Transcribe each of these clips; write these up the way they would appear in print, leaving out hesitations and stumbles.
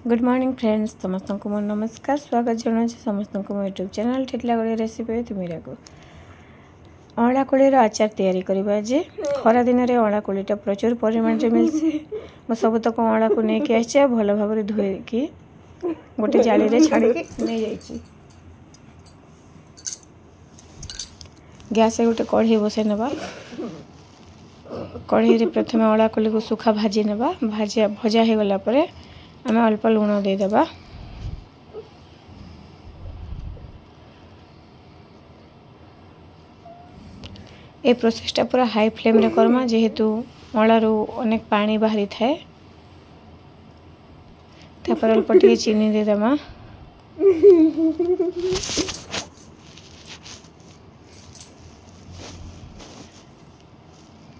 Good morning friends, समस्त को मोर नमस्कार। स्वागत जनाऊँ समस्त को मो यूट्यूब चैनल टिटलागढ़ी रेसिपी तुमीरा को। अँला कोलीर आचार तैयारी करवा जे खरा दिन में अँला कोलीटा प्रचुर परिमाण में मिलसी। मो सबतक अँला को लेकिन आसी भल भाव धोईकी गोटे जाली रे छाड़ी नहीं जाइए। गैस गोटे कढ़ी बसई नवा। कढ़ी रे प्रथम अँला कोली को सुखा भाजी नवा। भजा हो गला परे आम अल्प लुण देदेबा। ए प्रोसेसटा पूरा हाई फ्लेम रे करमा जेहेतु अँलारू अनेक पानी बाहरी थाए। तापर अल्प टिके चीनी देदेमा।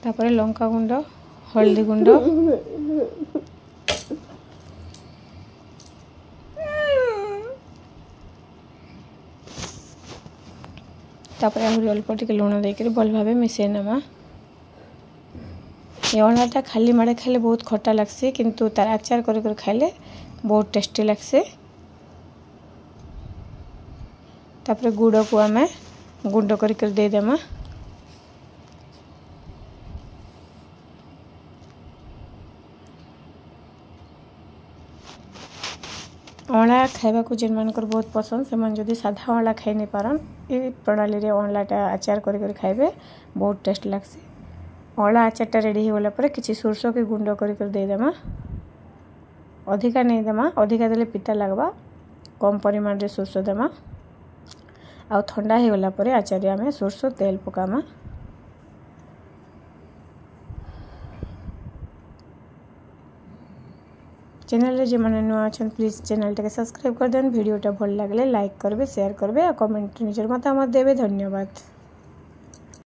तापर लंका गुंड, हल्दी गुंड, तापर आहरी अल्प टिके लुण देकर भल भाव मिसई नमा। ये अँलाटा खाली माड़े खाइले बहुत खट्टा लगसी किंतु तार आचार कर खाइले बहुत टेस्टी लगसी। तापर गुड़ को आम गुंड कर देदेमा। अँला खाइबा को जेन मानकर बहुत पसंद से मन जदि साधा अँला खाई नहीं पारन ये प्रणाली रे अँलाटा आचार कर खाइबे बहुत टेस्ट लगसी। अँला आचारटा रेडी हो गला परे किछि सोरस के गुंड कर देदेमा। अधिका नहीं देमा, अधिका देले पिता लगबा। कम परिमाण रे सोरस देमा। आ ठंडा हो गला परे आचार आमे सोरस तेल पकामा। चैनल रे जे माने नुआ अछन प्लीज चैनल टा के सब्सक्राइब कर देन। वीडियोटा भल लागले लाइक करबे, शेयर करबे और कमेंट निजर मतामत देबे। धन्यवाद।